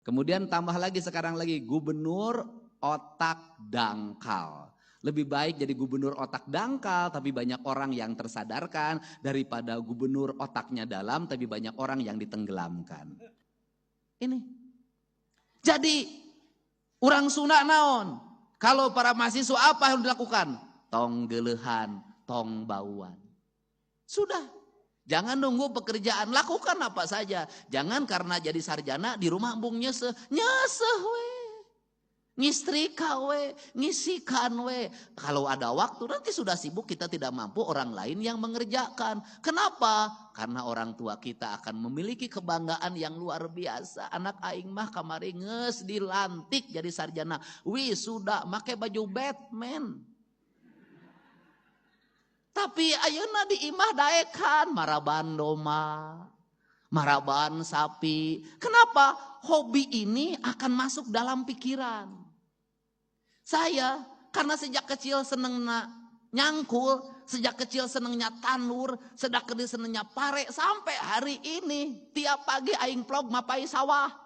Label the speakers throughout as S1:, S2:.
S1: Kemudian tambah lagi sekarang lagi gubernur otak dangkal. Lebih baik jadi gubernur otak dangkal tapi banyak orang yang tersadarkan daripada gubernur otaknya dalam tapi banyak orang yang ditenggelamkan. Ini. Jadi orang Sunda naon? Kalau para mahasiswa apa yang dilakukan? Tong gelehan, tong bauan. Sudah. Jangan nunggu pekerjaan, lakukan apa saja. Jangan karena jadi sarjana di rumah embung nyeseh we. Ngistrika we, ngisikan we. Kalau ada waktu nanti sudah sibuk kita tidak mampu orang lain yang mengerjakan. Kenapa? Karena orang tua kita akan memiliki kebanggaan yang luar biasa. Anak aing mah kamari geus dilantik jadi sarjana. Sudah make baju Batman. Tapi ayeuna di imah daekan maraban domba, maraban sapi. Kenapa? Hobi ini akan masuk dalam pikiran. Saya karena sejak kecil seneng nyangkul, sejak kecil senengnya tanur, sejak kecil senengnya pare, sampai hari ini tiap pagi aing plog mapai sawah.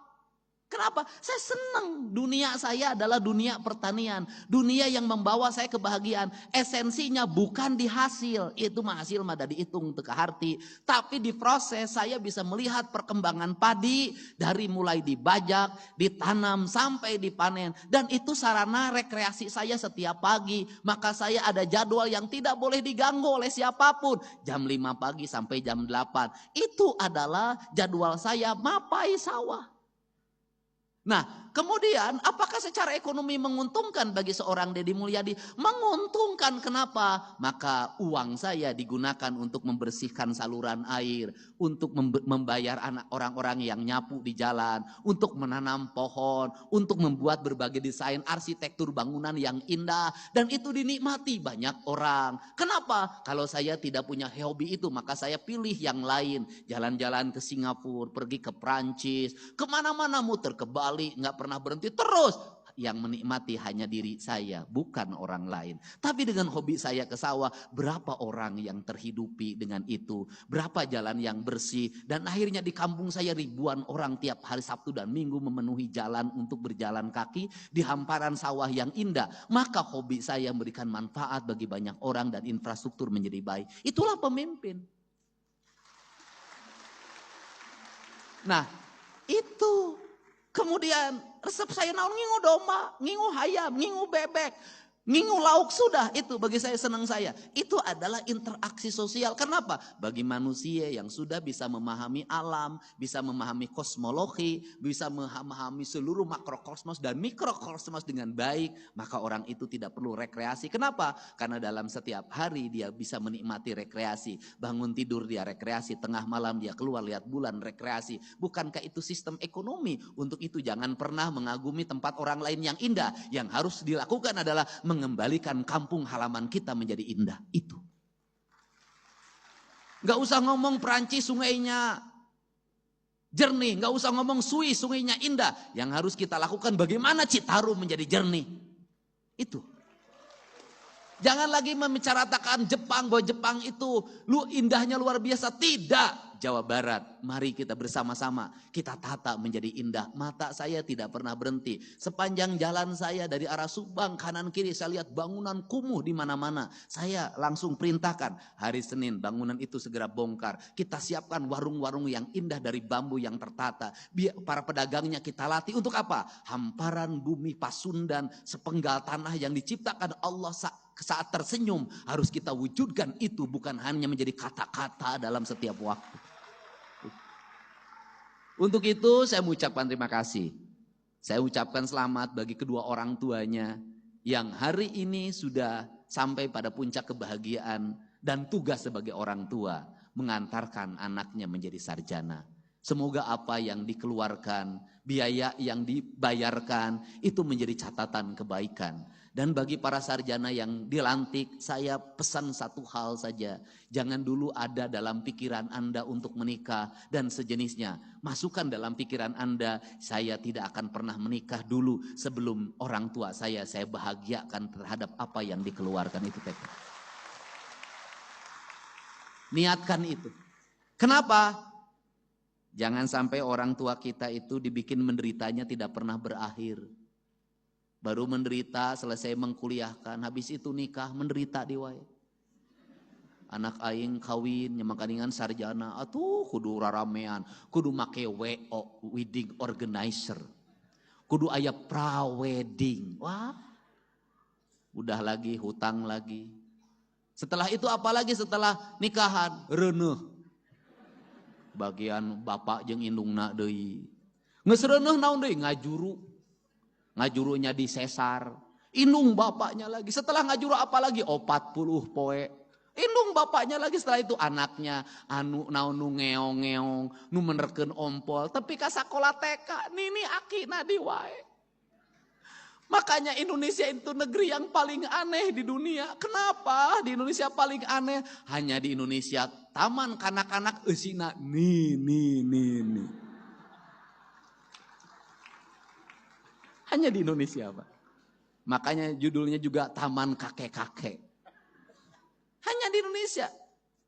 S1: Kenapa? Saya senang. Dunia saya adalah dunia pertanian. Dunia yang membawa saya kebahagiaan. Esensinya bukan di hasil. Itu mah hasil mah dari dihitung teka harti. Tapi di proses saya bisa melihat perkembangan padi. Dari mulai dibajak, ditanam sampai dipanen. Dan itu sarana rekreasi saya setiap pagi. Maka saya ada jadwal yang tidak boleh diganggu oleh siapapun. Jam 5 pagi sampai jam 8. Itu adalah jadwal saya mapai sawah. Nah, kemudian apakah secara ekonomi menguntungkan bagi seorang Deddy Mulyadi? Menguntungkan, kenapa? Maka uang saya digunakan untuk membersihkan saluran air, untuk membayar anak orang-orang yang nyapu di jalan, untuk menanam pohon, untuk membuat berbagai desain arsitektur bangunan yang indah, dan itu dinikmati banyak orang. Kenapa? Kalau saya tidak punya hobi itu, maka saya pilih yang lain. Jalan-jalan ke Singapura, pergi ke Prancis, kemana-mana muter ke Bali. Nggak pernah berhenti terus. Yang menikmati hanya diri saya, bukan orang lain. Tapi dengan hobi saya ke sawah, berapa orang yang terhidupi dengan itu, berapa jalan yang bersih, dan akhirnya di kampung saya ribuan orang tiap hari Sabtu dan Minggu memenuhi jalan untuk berjalan kaki di hamparan sawah yang indah. Maka hobi saya memberikan manfaat bagi banyak orang dan infrastruktur menjadi baik. Itulah pemimpin. Nah, itu. Kemudian resep saya naon ngingu domba, ngingu hayam, ngingu bebek, ngingu lauk, sudah itu bagi saya senang saya. Itu adalah interaksi sosial. Kenapa? Bagi manusia yang sudah bisa memahami alam, bisa memahami kosmologi, bisa memahami seluruh makrokosmos dan mikrokosmos dengan baik, maka orang itu tidak perlu rekreasi. Kenapa? Karena dalam setiap hari dia bisa menikmati rekreasi. Bangun tidur dia rekreasi, tengah malam dia keluar lihat bulan rekreasi. Bukankah itu sistem ekonomi? Untuk itu jangan pernah mengagumi tempat orang lain yang indah. Yang harus dilakukan adalah mengembalikan kampung halaman kita menjadi indah. Itu. Gak usah ngomong Perancis sungainya jernih. Gak usah ngomong Swiss sungainya indah. Yang harus kita lakukan bagaimana Citarum menjadi jernih. Itu. Jangan lagi membicarakan Jepang, bahwa Jepang itu indahnya luar biasa. Tidak. Jawa Barat, mari kita bersama-sama kita tata menjadi indah. Mata saya tidak pernah berhenti. Sepanjang jalan saya dari arah Subang kanan kiri saya lihat bangunan kumuh di mana-mana. Saya langsung perintahkan hari Senin bangunan itu segera bongkar. Kita siapkan warung-warung yang indah dari bambu yang tertata. Biar para pedagangnya kita latih untuk apa? Hamparan bumi Pasundan, sepenggal tanah yang diciptakan Allah saat tersenyum harus kita wujudkan itu, bukan hanya menjadi kata-kata dalam setiap waktu. Untuk itu saya mengucapkan terima kasih. Saya ucapkan selamat bagi kedua orang tuanya yang hari ini sudah sampai pada puncak kebahagiaan dan tugas sebagai orang tua mengantarkan anaknya menjadi sarjana. Semoga apa yang dikeluarkan, biaya yang dibayarkan itu menjadi catatan kebaikan. Dan bagi para sarjana yang dilantik, saya pesan satu hal saja. Jangan dulu ada dalam pikiran Anda untuk menikah dan sejenisnya. Masukkan dalam pikiran Anda, saya tidak akan pernah menikah dulu sebelum orang tua saya bahagiakan terhadap apa yang dikeluarkan itu. Niatkan itu. Kenapa? Jangan sampai orang tua kita itu dibikin menderitanya tidak pernah berakhir. Baru menderita selesai mengkuliahkan, habis itu nikah menderita di wae. Anak aing kawin nyamakaningan sarjana, atuh kudu raramean, kudu make WO, wedding organizer. Kudu aya pra-wedding. Wah. Udah lagi hutang lagi. Setelah itu apalagi setelah nikahan? Reuneuh. Bagian bapak jeung indungna deui. Geus reuneuh naon deui? Ngajuru. Ngajurunya di sesar. Indung bapaknya lagi. Setelah ngajuru apalagi? 40 poe. Indung bapaknya lagi, setelah itu anaknya anu naon nu ngeong-ngeong, nu menerkeun ompol, tapi ka sakola TK nini akina di wae. Makanya Indonesia itu negeri yang paling aneh di dunia. Kenapa di Indonesia paling aneh? Hanya di Indonesia taman kanak-kanak eusina nih. Hanya di Indonesia, Pak. Makanya judulnya juga taman kakek-kakek. Hanya di Indonesia.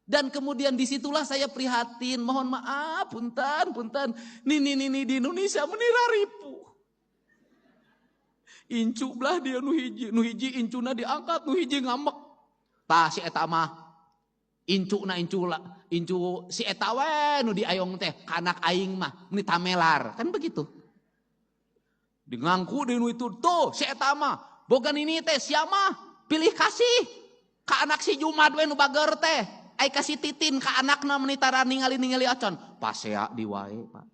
S1: Dan kemudian disitulah saya prihatin. Mohon maaf, punten. Nini di Indonesia menira ripu. Incu belah dia nu hiji incuna diangkat, nu hiji ngambek. Tah si eta mah incu si eta we nu diayong teh kanak aing mah ni tamelar. Kan begitu. Dingangku di nu itu tuh si eta mah boga ini teh sia mah pilih kasih ka anak si Jumad we nu bager teh. Ai kasih titin ka anakna menitara ningali acon. Pasea di wae, Pak.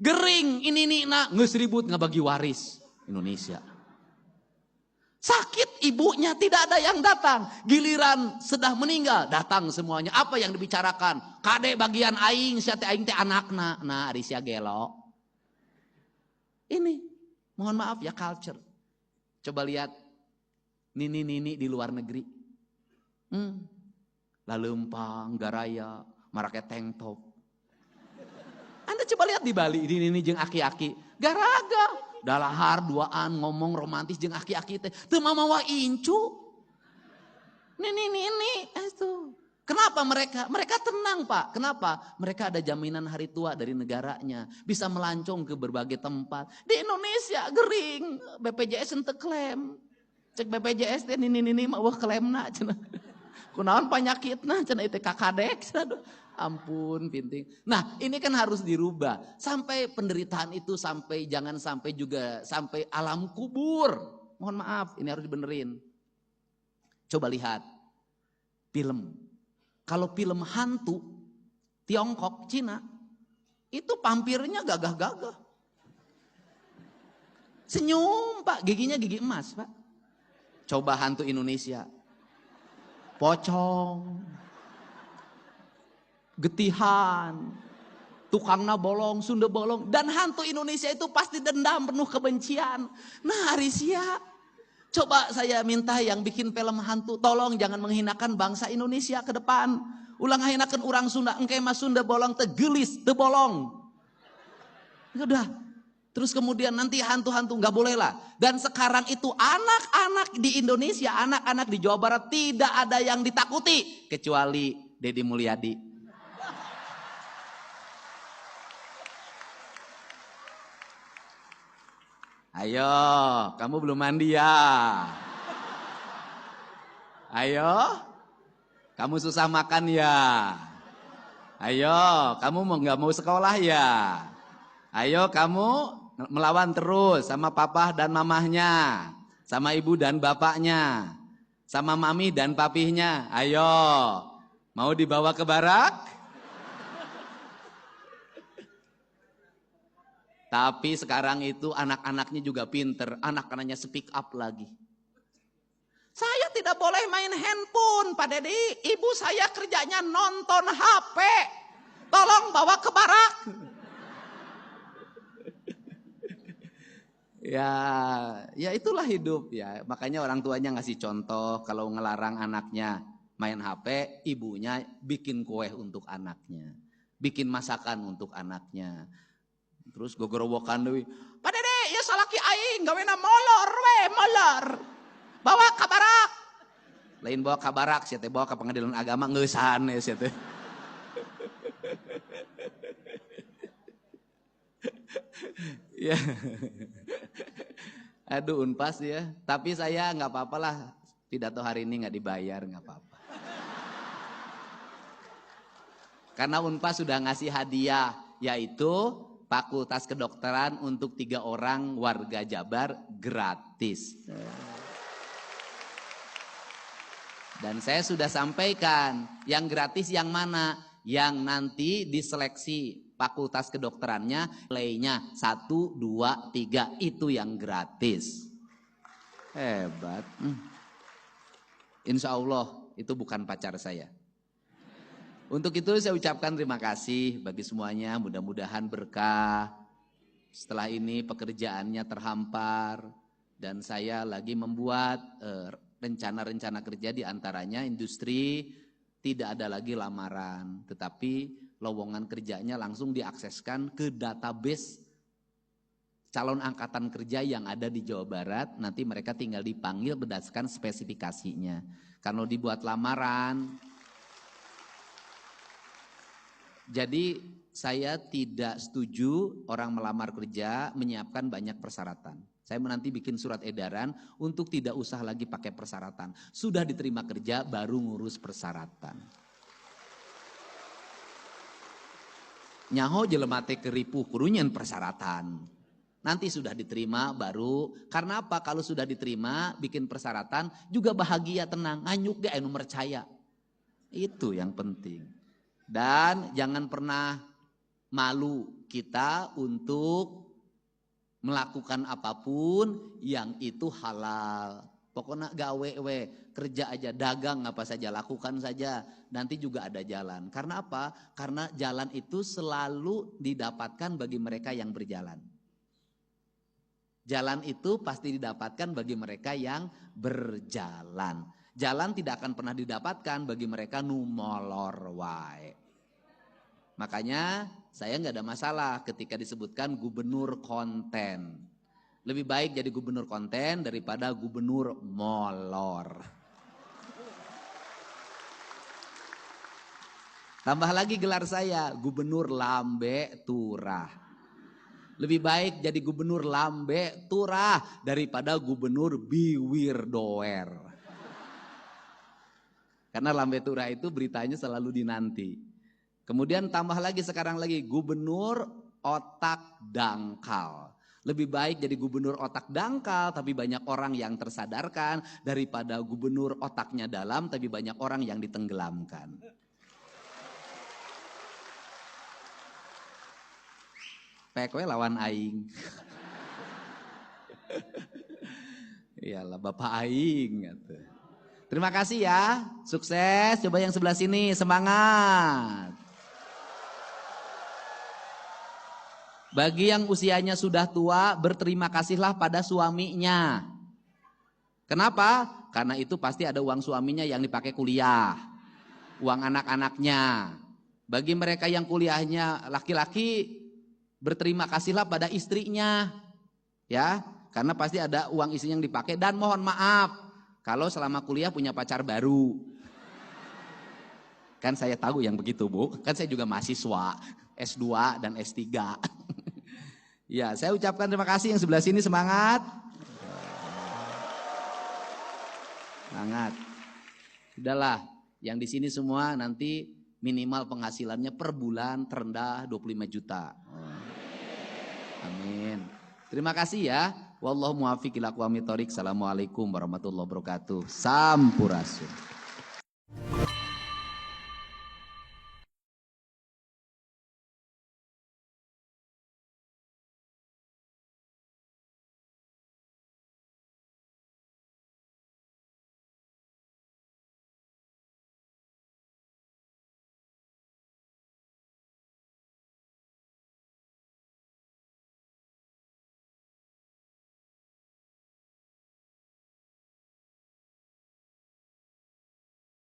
S1: Gering ini geus ribut ngabagi waris. Indonesia. Sakit ibunya tidak ada yang datang. Giliran sudah meninggal datang semuanya. Apa yang dibicarakan? Kade bagian aing, sia teh aing teh anakna. Nah, ari sia gelo. Ini mohon maaf ya culture. Coba lihat nini di luar negeri. Laleumpang, garaya, marake tank top. Anda coba lihat di Bali, nini jeung aki-aki. Garaga. Dalahar duaan ngomong romantis jeung aki-aki teh teu mamawa incu. Nini itu. Kenapa mereka? Mereka tenang, Pak. Kenapa? Mereka ada jaminan hari tua dari negaranya, bisa melancong ke berbagai tempat. Di Indonesia gering, BPJS henteu klaim. Cek BPJS teh nini mah weuh klaimna cenah. Kunaon panyakitna cenah ieu teh kakadek cenah. Ampun pinting. Nah ini kan harus dirubah. Sampai penderitaan itu jangan sampai juga sampai alam kubur. Mohon maaf ini harus dibenerin. Coba lihat film. Kalau film hantu Tiongkok, Cina. Itu pampirnya gagah-gagah. Senyum Pak, giginya gigi emas Pak. Coba hantu Indonesia. Pocong. Getihan, tukangna bolong, Sunda bolong, dan hantu Indonesia itu pasti dendam penuh kebencian. Nah Arisia, coba saya minta yang bikin film hantu, tolong jangan menghinakan bangsa Indonesia ke depan. Ulang hinakan orang Sunda, engke mas Sunda bolong tegelis, tebolong. Udah, terus kemudian nanti hantu-hantu nggak boleh lah. Dan sekarang itu anak-anak di Indonesia, anak-anak di Jawa Barat tidak ada yang ditakuti kecuali Deddy Mulyadi. Ayo, kamu belum mandi ya? Ayo, kamu susah makan ya? Ayo, kamu nggak mau sekolah ya? Ayo, kamu melawan terus sama papa dan mamahnya, sama ibu dan bapaknya, sama mami dan papihnya. Ayo, mau dibawa ke barak? Tapi sekarang itu anak-anaknya juga pinter. Anak-anaknya speak up lagi. Saya tidak boleh main handphone Pak Dedi. Ibu saya kerjanya nonton HP. Tolong bawa ke barak. Ya itulah hidup ya. Makanya orang tuanya ngasih contoh. Kalau ngelarang anaknya main HP, ibunya bikin kue untuk anaknya. Bikin masakan untuk anaknya. Terus gogorowokan deui. Pak Dede, ya salaki aing gawena molor we, molor. Bawa ka barak. Lain bawa ka barak, sia teh bawa ka pengadilan agama ngeusan ya sia teh. Ya. Aduh Unpas ya. Tapi saya nggak apa-apa lah. Pidato hari ini nggak dibayar, nggak apa-apa. Karena Unpas sudah ngasih hadiah, yaitu Fakultas Kedokteran untuk 3 orang warga Jabar gratis. Dan saya sudah sampaikan, yang gratis yang mana? Yang nanti diseleksi Fakultas Kedokterannya, nilainya 1, 2, 3, itu yang gratis. Hebat. Insya Allah itu bukan pacar saya. Untuk itu saya ucapkan terima kasih bagi semuanya, mudah-mudahan berkah. Setelah ini pekerjaannya terhampar dan saya lagi membuat rencana-rencana kerja, di antaranya industri tidak ada lagi lamaran, tetapi lowongan kerjanya langsung diakseskan ke database calon angkatan kerja yang ada di Jawa Barat. Nanti mereka tinggal dipanggil berdasarkan spesifikasinya. Kalau dibuat lamaran, jadi saya tidak setuju orang melamar kerja menyiapkan banyak persyaratan. Saya nanti bikin surat edaran untuk tidak usah lagi pakai persyaratan. Sudah diterima kerja baru ngurus persyaratan. Nyaho jelema teh keripuh kurunyeun persyaratan. Nanti sudah diterima baru, karena apa? Kalau sudah diterima bikin persyaratan juga bahagia, tenang, nganyuk ge anu percaya. Itu yang penting. Dan jangan pernah malu kita untuk melakukan apapun yang itu halal. Pokoknya gawe kerja aja, dagang apa saja, lakukan saja. Nanti juga ada jalan. Karena apa? Karena jalan itu selalu didapatkan bagi mereka yang berjalan. Jalan itu pasti didapatkan bagi mereka yang berjalan. Jalan tidak akan pernah didapatkan bagi mereka nu molor wae. Makanya saya nggak ada masalah ketika disebutkan gubernur konten. Lebih baik jadi gubernur konten daripada gubernur molor. Tambah lagi gelar saya, gubernur lambe turah. Lebih baik jadi gubernur lambe turah daripada gubernur biwir doer. Karena lambe turah itu beritanya selalu dinanti. Kemudian tambah lagi sekarang lagi gubernur otak dangkal. Lebih baik jadi gubernur otak dangkal tapi banyak orang yang tersadarkan daripada gubernur otaknya dalam tapi banyak orang yang ditenggelamkan. Pekwe lawan aing. Iyalah Bapak aing gitu. Terima kasih ya. Sukses. Coba yang sebelah sini semangat. Bagi yang usianya sudah tua, berterima kasihlah pada suaminya. Kenapa? Karena itu pasti ada uang suaminya yang dipakai kuliah. Uang anak-anaknya. Bagi mereka yang kuliahnya laki-laki, berterima kasihlah pada istrinya. Ya, karena pasti ada uang istrinya yang dipakai. Dan mohon maaf, kalau selama kuliah punya pacar baru. Kan saya tahu yang begitu Bu. Kan saya juga mahasiswa S2 dan S3. Ya, saya ucapkan terima kasih. Yang sebelah sini semangat. Semangat. Sudahlah, yang di sini semua nanti minimal penghasilannya per bulan terendah 25 juta. Amin. Terima kasih ya. Wallahu muwaffiq ila aqwamit thoriq. Assalamualaikum warahmatullahi wabarakatuh. Sampurasun.